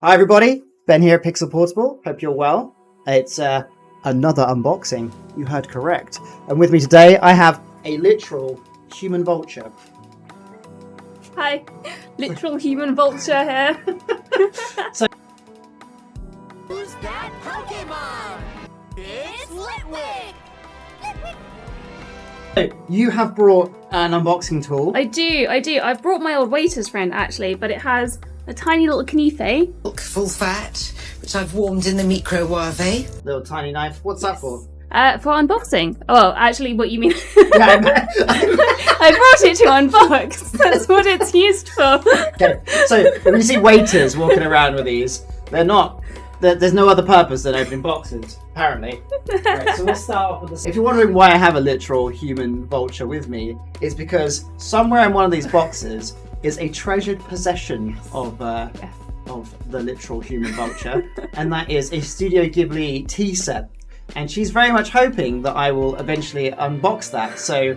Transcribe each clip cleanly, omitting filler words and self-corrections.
Hi everybody, Ben here at Pixel Portable. Hope you're well. It's another unboxing. You heard correct. And with me today, I have a literal human vulture. Hi, literal human vulture here. So, Who's that Pokemon? It's 𝙋𝙄𝙓𝙀𝙇! you have brought an unboxing tool. I do. I've brought my old waiter's friend actually, but it has a tiny little knife. Milk, full fat, which I've warmed in the microwave. Little tiny knife. What's that for? For unboxing. Oh, actually, what you mean? Yeah, I brought it to unbox. That's what it's used for. okay, so when you see waiters walking around with these, they're not. There's no other purpose than opening boxes, apparently. Right, so we'll start off with this. If you're wondering why I have a literal human vulture with me, it's because somewhere in one of these boxes is a treasured possession of the literal human vulture, and that is a Studio Ghibli tea set. And she's very much hoping that I will eventually unbox that. So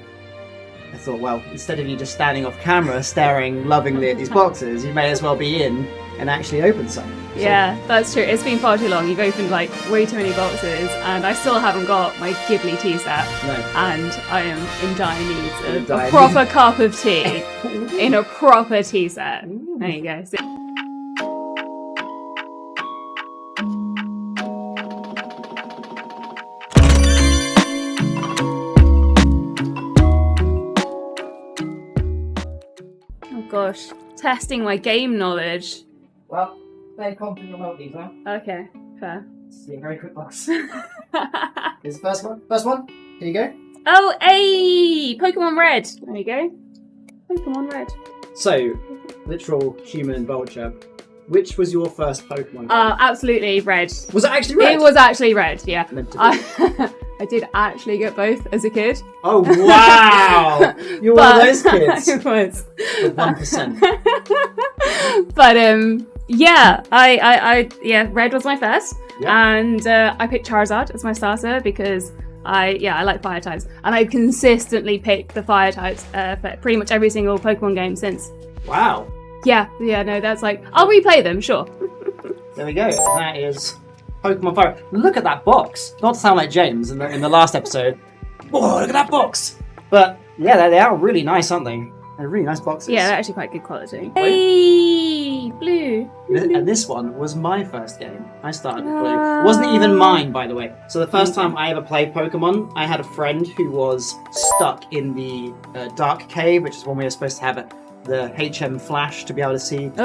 I thought, well, instead of you just standing off camera staring lovingly at these boxes, you may as well be in and actually open some. Yeah, that's true. It's been far too long. You've opened like way too many boxes, and I still haven't got my Ghibli tea set. No. And I am in dire need of a proper cup of tea in a proper tea set. There you go. Oh gosh, testing my game knowledge. Well, very confident about these, huh? Okay, fair. See a very quick box. Here's the first one. First one. Here you go. Oh, hey! Pokemon Red. There you go. Pokemon Red. So, literal human vulture. Which was your first Pokemon? Absolutely Red. Was it actually red? It was actually Red, yeah. Meant to be. I did actually get both as a kid. Oh wow! You're one of those kids. I was. With 1%. But yeah, I Red was my first, Yeah. and I picked Charizard as my starter because I like fire types, and I consistently pick the fire types for pretty much every single Pokemon game since. Wow. Yeah, no, that's like I'll replay them, sure. There we go. That is Pokemon Fire. Look at that box. Not to sound like James in the last episode. Whoa, look at that box. But yeah, they are really nice, aren't they? They're really nice boxes. Yeah, they're actually quite good quality. Hey, blue. And this one was my first game. I started with blue. It wasn't even mine, by the way. So the first time I ever played Pokemon, I had a friend who was stuck in the dark cave, which is when we were supposed to have the HM flash to be able to see walk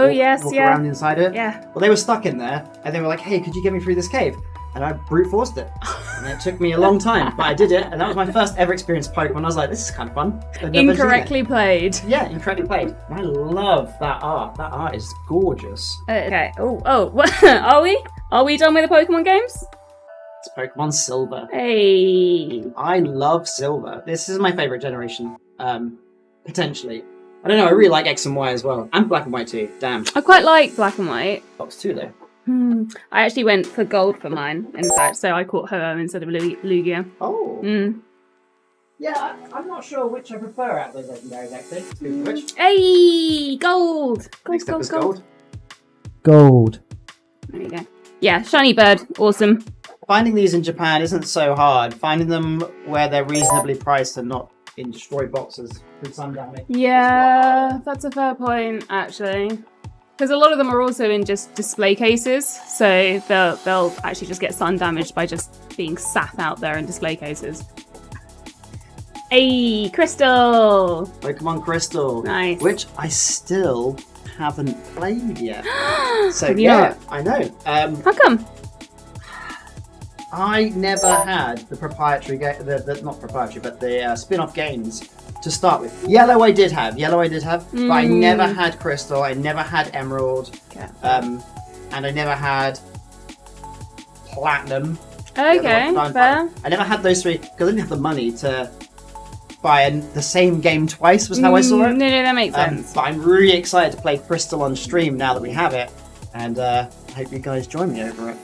around inside it. Yeah. Well, they were stuck in there, and they were like, hey, could you get me through this cave? And I brute forced it. And it took me a long time, but I did it, and that was my first ever experience with Pokemon. I was like, this is kind of fun. Incorrectly played. Yeah, incorrectly played. And I love that art. That art is gorgeous. Okay. Oh. What? Are we? Are we done with the Pokemon games? It's Pokemon Silver. Hey. I love Silver. This is my favorite generation, potentially. I don't know, I really like X and Y as well. And Black and White too, damn. I quite like Black and White. Box 2 though. I actually went for Gold for mine, in fact, so I caught Ho-Oh instead of Lugia. Oh. Yeah, I'm not sure which I prefer out of those legendaries actually. Which? Hey! Gold! Next up is Gold. Gold. There you go. Yeah, shiny bird. Awesome. Finding these in Japan isn't so hard. Finding them where they're reasonably priced and not in destroyed boxes with sun damage. Yeah, that's a fair point, actually. Because a lot of them are also in just display cases, so they'll actually just get sun damaged by just being sat out there in display cases. Hey, Crystal! Pokemon Crystal. Nice. Which I still haven't played yet. So Have you yeah, not? I know. How come? I never had the proprietary game, not proprietary, but the spin-off games to start with. Yellow I did have, but I never had Crystal, I never had Emerald, Okay. and I never had Platinum. Okay, fair. I never had those three because I didn't have the money to buy the same game twice, was how I saw it. No, that makes sense. But I'm really excited to play Crystal on stream now that we have it, and I hope you guys join me over it.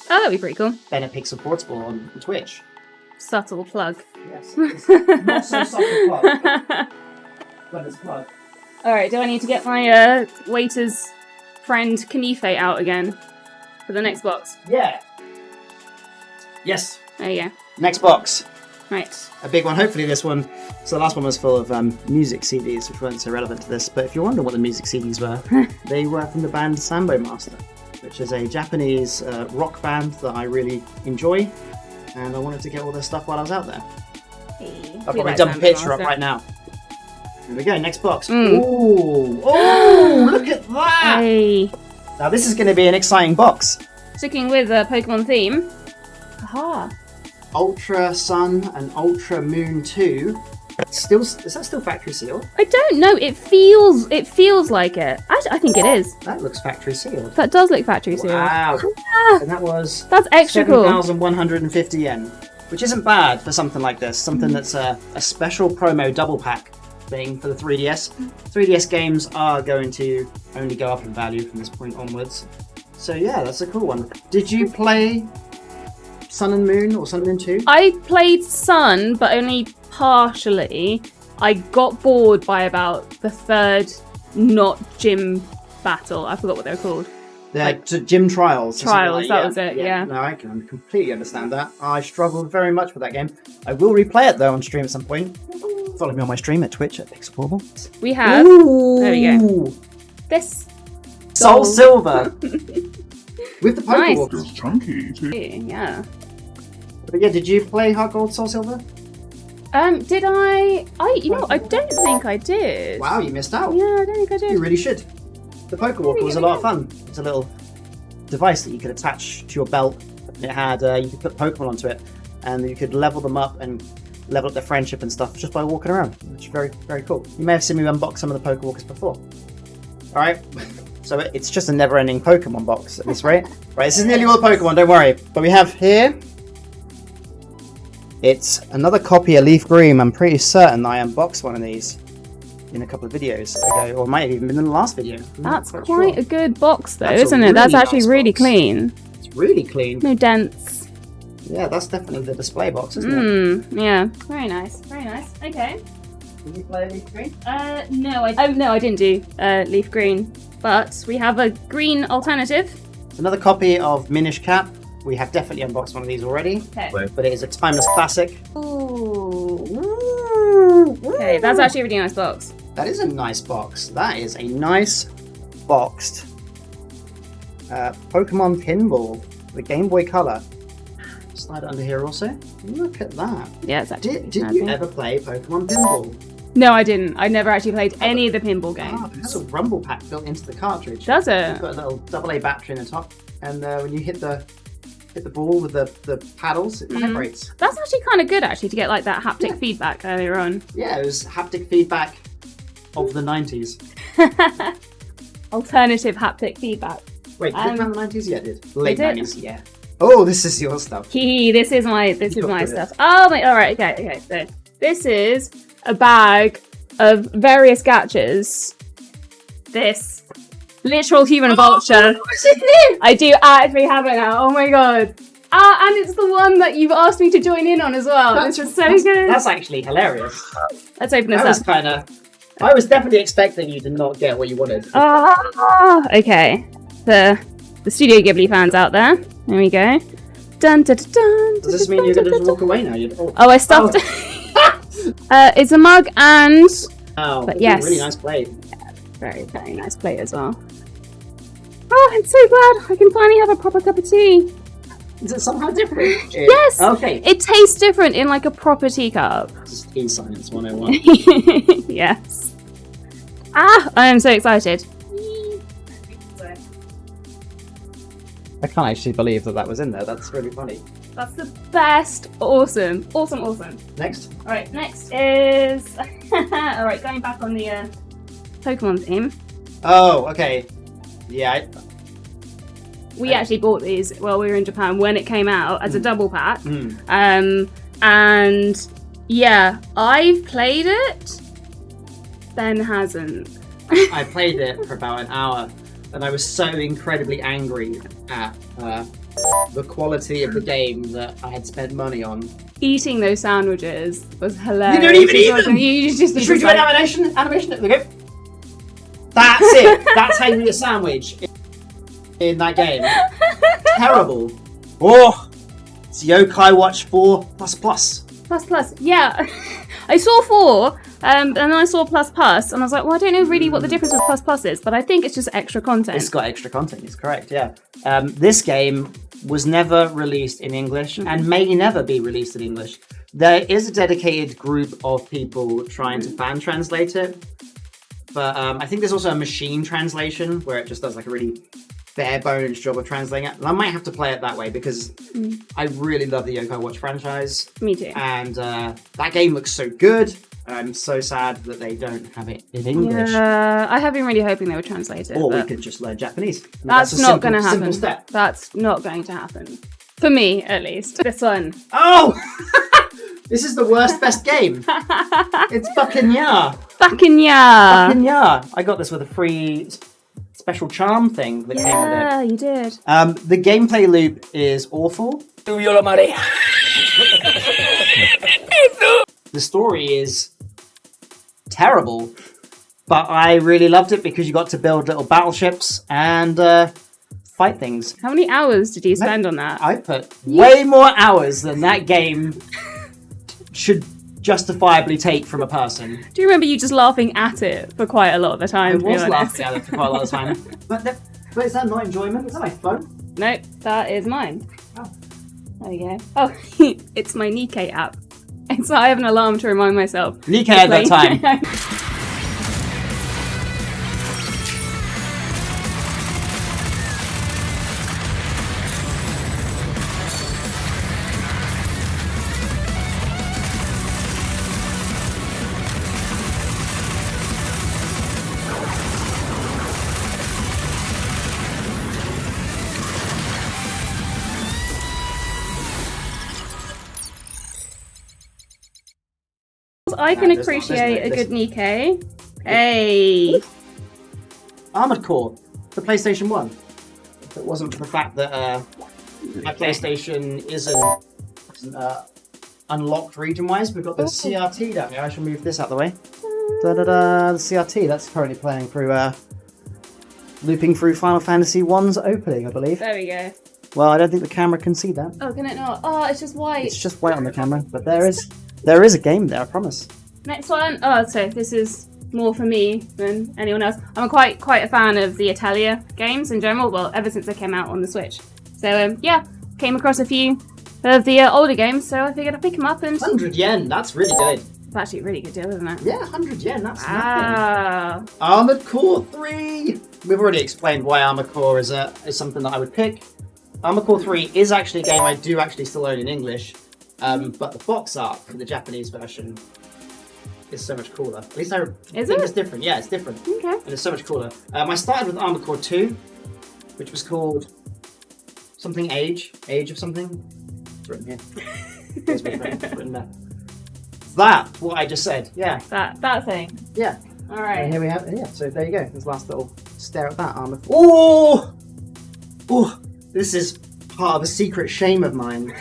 Oh, that'd be pretty cool. Ben at Pixel Portable on Twitch. Subtle plug. Yes, it's not so subtle plug, but it's plug. Alright, do I need to get my waiter's friend 𝙋𝙬𝙍𝙍 out again for the next box. Yeah. Yes. There you go. Next box. Right. A big one. Hopefully this one. So the last one was full of music CDs, which weren't so relevant to this. But if you're wondering what the music CDs were, they were from the band Sambo Master, which is a Japanese rock band that I really enjoy. And I wanted to get all their stuff while I was out there. Hey, I'll probably dump a picture up right now. Here we go, next box. Ooh, look at that! Hey. Now this is going to be an exciting box. Sticking with the Pokemon theme. Aha. Ultra Sun and Ultra Moon 2. Still, is that still factory sealed? I don't know. It feels like it. Actually, I think it is. That looks factory sealed. That does look factory sealed. Wow. Ah, And that was that's extra cool. 7,150 yen, which isn't bad for something like this. Something that's a special promo double pack thing for the 3DS. 3DS games are going to only go up in value from this point onwards. So yeah, that's a cool one. Did you play Sun and Moon or Sun and Moon 2? I played Sun, but only partially. I got bored by about the third not gym battle. I forgot what they were called. Gym Trials. or something Trials, that yeah. was it, yeah. No, I can completely understand that. I struggled very much with that game. I will replay it though on stream at some point. Follow me on my stream at Twitch at 𝙋𝙊𝙍𝙍𝙍. We have. Ooh. There we go. This. Soul gold. Silver. With the Nice. Pokewalkers. It's chunky too. Yeah. But yeah, did you play Heart Gold Soul Silver? Did I? You know, I don't think I did. Wow, you missed out. Yeah, I don't think I You did. really should. The Pokewalker was a lot of fun. It's a little device that you could attach to your belt. It had, you could put Pokemon onto it, and you could level them up and level up their friendship and stuff just by walking around, which is very, very cool. You may have seen me unbox some of the Pokewalkers before. Alright, so it's just a never-ending Pokemon box at this rate. Right, this is nearly all the Pokemon, don't worry. But we have here, it's another copy of Leaf Green. I'm pretty certain I unboxed one of these in a couple of videos ago, or might have even been in the last video. That's quite a good box, though, That's a isn't it? That's really actually nice really box. clean. It's really clean. No dents. Yeah, that's definitely the display box, isn't it? Yeah. Very nice. Very nice. Okay. Did you play Leaf Green? No, I didn't do Leaf Green, but we have a green alternative. It's another copy of Minish Cap. We have definitely unboxed one of these already, Okay. but it is a timeless classic. Ooh. Okay, that's actually a really nice box. That is a nice box. That is a nice boxed Pokemon Pinball, the Game Boy Color. Slide it under here also. Look at that. Yeah, it's actually. Did you ever play Pokemon Pinball? No, I didn't. I never actually played any of the pinball games. Ah, it has a rumble pack built into the cartridge. Does it? You've got a little AA battery in the top, and when you hit the ball with the paddles, it vibrates. That's actually kind of good, actually, to get like that haptic feedback earlier on. Yeah, it was haptic feedback of the 90s. Alternative haptic feedback. Wait, did it come in the 90s? Yeah, it did. Late did? 90s, yeah. Oh, this is your stuff. This is my got through stuff. Oh my! All right, okay. So this is a bag of various gatchas. This literal human vulture. I do actually have it now. Oh my god! And it's the one that you've asked me to join in on as well. This is so good. That's actually hilarious. Let's open this That was up. kind of... I was definitely expecting you to not get what you wanted. Okay. The Studio Ghibli fans out there. There we go. Dun, dun, dun, dun, Does this mean you're going to just walk away now? Oh, I stuffed. It's a mug and Oh, but ooh, yes. really nice plate. very, very nice plate as well. Oh, I'm so glad I can finally have a proper cup of tea. Is it somehow different? Yes. Okay. It tastes different in like a proper teacup. This is tea science 101. Yes. I am so excited. I can't actually believe that was in there. That's really funny. That's the best. Awesome. Awesome. Next. Alright, next is... Alright, going back on the Pokemon theme. Oh, okay. Yeah. We actually bought these while we were in Japan when it came out as a double pack. Mm. And yeah, I've played it. Ben hasn't. I played it for about an hour, and I was so incredibly angry at the quality of the game that I had spent money on. Eating those sandwiches was hilarious. You don't even eat them! You just Should we do an animation? There we go. That's it. That's how you eat a sandwich. in that game. Terrible. Oh, it's 𝙋𝙄𝙓𝙀𝙍++. Plus. Yeah. I saw 4, and then I saw plus, and I was like, well, I don't know really what the difference with plus is, but I think it's just extra content. It's got extra content, it's correct, yeah. This game was never released in English and may never be released in English. There is a dedicated group of people trying to fan translate it, but I think there's also a machine translation where it just does like a really bare bones job of translating it. And I might have to play it that way because I really love the Yokai Watch franchise. Me too. And that game looks so good. I'm so sad that they don't have it in English. Yeah, I have been really hoping they would translate it. Or we but could just learn Japanese. I mean, that's not going to happen. Simple step. That's not going to happen. For me, at least. This one. Oh! This is the worst best game. It's fucking yeah. Fucking yeah. Fucking yeah. I got this with a free special charm thing that came with it. Yeah, you did. The gameplay loop is awful. The story is terrible, but I really loved it because you got to build little battleships and fight things. How many hours did you spend on that? I put way more hours than that game should justifiably take from a person. Do you remember you just laughing at it for quite a lot of the time? I was laughing at it for quite a lot of time. But is that not enjoyment? Is that my phone? Nope, that is mine. Oh. There we go. Oh, it's my 𝙋𝙄𝙓𝙀𝙇 app. And so I have an alarm to remind myself. 𝙋𝙄𝙓𝙀𝙇 at that time. I can appreciate a good 𝙋𝙂𝙓𝙀. Hey! Armored Core, the PlayStation 1. If it wasn't for the fact that my PlayStation isn't unlocked region-wise, we've got the CRT down here. I shall move this out of the way. Da-da-da, the CRT, that's currently playing through, looping through Final Fantasy 1's opening, I believe. There we go. Well, I don't think the camera can see that. Oh, can it not? Oh, it's just white. It's just white on the camera, but there is a game there, I promise. Next one. Oh, so this is more for me than anyone else. I'm quite a fan of the Italia games in general. Well, ever since they came out on the Switch. So yeah, came across a few of the older games, so I figured I'd pick them up and. 100 yen. That's really good. It's actually a really good deal, isn't it? Yeah, 100 yen. That's nothing. Ah. Armored Core 3. We've already explained why Armored Core is something that I would pick. Armored Core 3 is actually a game I do actually still own in English. But the box art for the Japanese version is so much cooler. At least I think it's different. Yeah, it's different. Okay. And it's so much cooler. I started with Armored Core 2, which was called something Age of something. It's written here. It's written there. That's what I just said. Yeah. That thing. Yeah. All right. And here we have. Yeah. So there you go. This last little stare at that Armored. Oh. Oh. This is part of a secret shame of mine.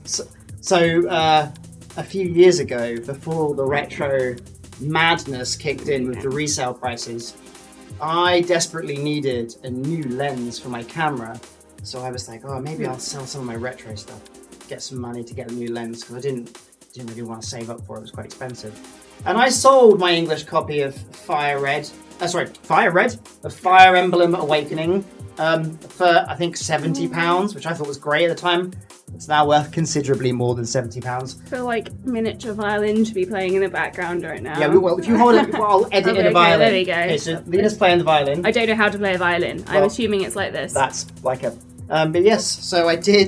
So a few years ago, before the retro madness kicked in with the resale prices, I desperately needed a new lens for my camera. So I was like, oh, maybe I'll sell some of my retro stuff, get some money to get a new lens, because I didn't really want to save up for it. It was quite expensive. And I sold my English copy of Fire Emblem Awakening for I think £70, which I thought was great at the time. It's now worth considerably more than £70. I feel like miniature violin to be playing in the background right now. Yeah, well, if you hold it, I'll edit in a violin. There we go. Okay, so Lena's playing the violin. I don't know how to play a violin. I'm assuming it's like this. That's like a... but yes, so I do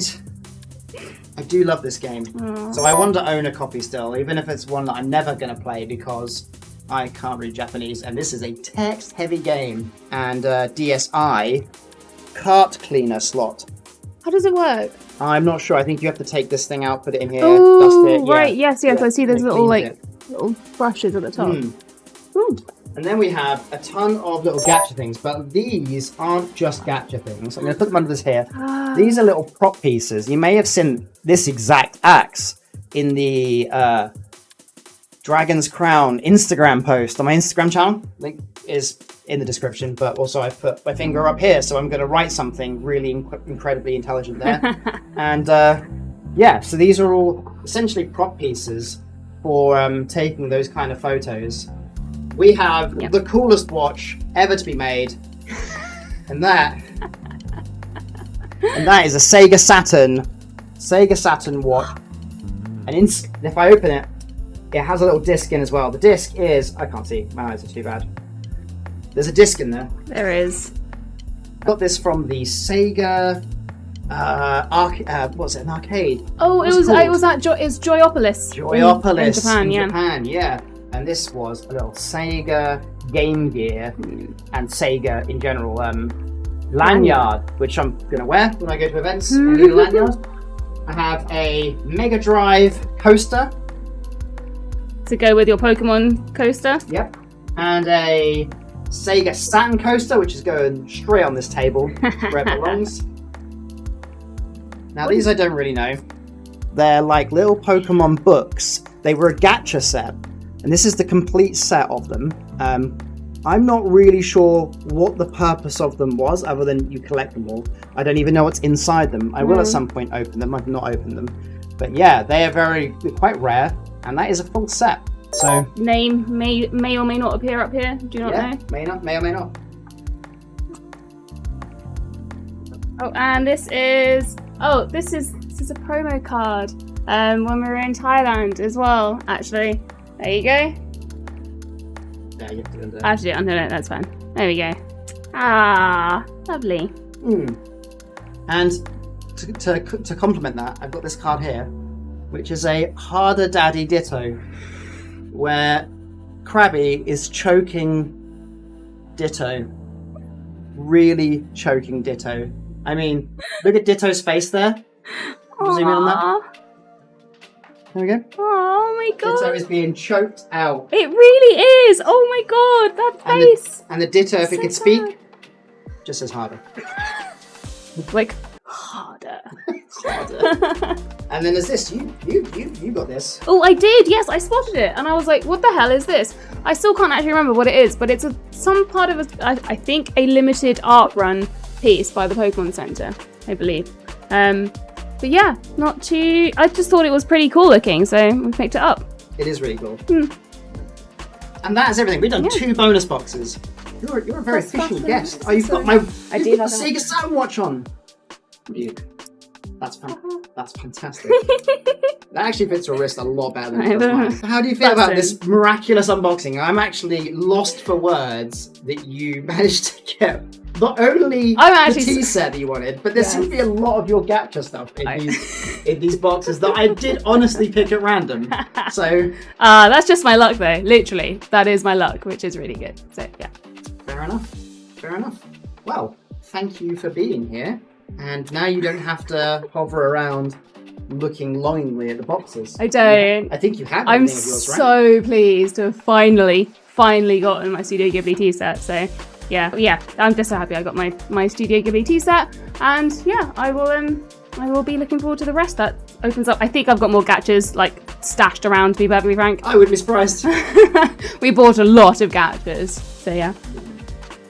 love this game. Aww. So I want to own a copy still, even if it's one that I'm never going to play because I can't read Japanese, and this is a text-heavy game. And DSi cart cleaner slot. How does it work? I'm not sure. I think you have to take this thing out, put it in here, Ooh, dust it. Yeah. Right, yes. I see there's little it. little brushes at the top. Ooh. And then we have a ton of little gacha things, but these aren't just gacha things. I'm going to put them under this here. These are little prop pieces. You may have seen this exact axe in the Dragon's Crown Instagram post on my Instagram channel. Link is in the description, but also I've put my finger up here, so I'm going to write something really incredibly intelligent there. And yeah, so these are all essentially prop pieces for taking those kind of photos. We have the coolest watch ever to be made, and that is a Sega Saturn watch. And if I open it, it has a little disc in as well. The disc is, I can't see, my eyes are too bad. There's a disc in there. There is. Got this from the Sega what's it, an arcade? Oh, it was 𝙋𝙬𝙓𝙀𝙍𝙍. 𝙋𝙬𝙓𝙀𝙍𝙍 in Japan, yeah. And this was a little Sega Game Gear and Sega in general lanyard, which I'm gonna wear when I go to events. I need a lanyard. I have a Mega Drive coaster to go with your Pokemon coaster. Yep. And a Sega Saturn coaster, which is going straight on this table where it belongs. Now these I don't really know. They're like little Pokemon books. They were a gacha set, and this is the complete set of them. I'm not really sure what the purpose of them was, other than you collect them all. I don't even know what's inside them. I will at some point open them. I've not opened them. But yeah, they are they're quite rare, and that is a full set. So name may or may not appear up here. Do you not know? May or may not. Oh, and this is a promo card. When we were in Thailand as well, actually. There you go. Yeah, you have to do it. I have to do it under it, that's fine. There we go. Ah, lovely. And to complement that, I've got this card here, which is a Harder Daddy Ditto, where Krabby is choking Ditto. Really choking Ditto. I mean, look at Ditto's face there. Zoom in on that. There we go. Oh my god. Ditto is being choked out. It really is. Oh my god, that face. And the Ditto, if So it could sad. speak, just says harder. Like harder. Harder. And then there's this. You got this. Oh, I did. Yes, I spotted it, and I was like, "What the hell is this?" I still can't actually remember what it is, but it's some part of I think a limited art run piece by the Pokemon Center, I believe. But yeah, not too. I just thought it was pretty cool looking, so we picked it up. It is really cool. And that is everything. We've done 2 bonus boxes. You're a very official guest. Oh, you've got my Sega Saturn watch on. You. That's fantastic. That actually fits your wrist a lot better than it does mine. How do you feel about this miraculous unboxing? I'm actually lost for words that you managed to get. Not only the tea set that you wanted, but there seems to be a lot of your gacha stuff in these boxes that I did honestly pick at random. So that's just my luck though. Literally, that is my luck, which is really good. So yeah. Fair enough. Well, thank you for being here. And now you don't have to hover around looking longingly at the boxes. I don't. I think you have. I'm yours, right? so pleased to have finally gotten my Studio Ghibli tea set. So yeah, I'm just so happy I got my Studio Ghibli tea set, and yeah, I will be looking forward to the rest. That opens up. I think I've got more gachas like stashed around, to be perfectly frank. I wouldn't be surprised. We bought a lot of gachas, so yeah.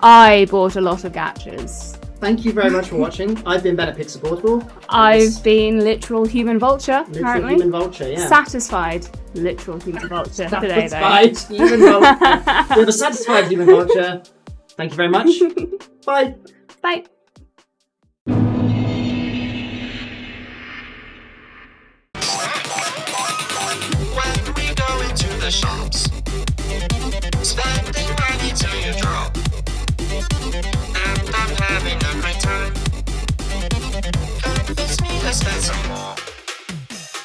I bought a lot of gachas. Thank you very much for watching. I've been Ben at Pixel Portable. I've been Literal Human Vulture, apparently. Human Vulture, yeah. Satisfied Literal Human Vulture today, though. Satisfied Human Vulture. You're the satisfied Human Vulture. Thank you very much. Bye. Bye. When we go into the shops,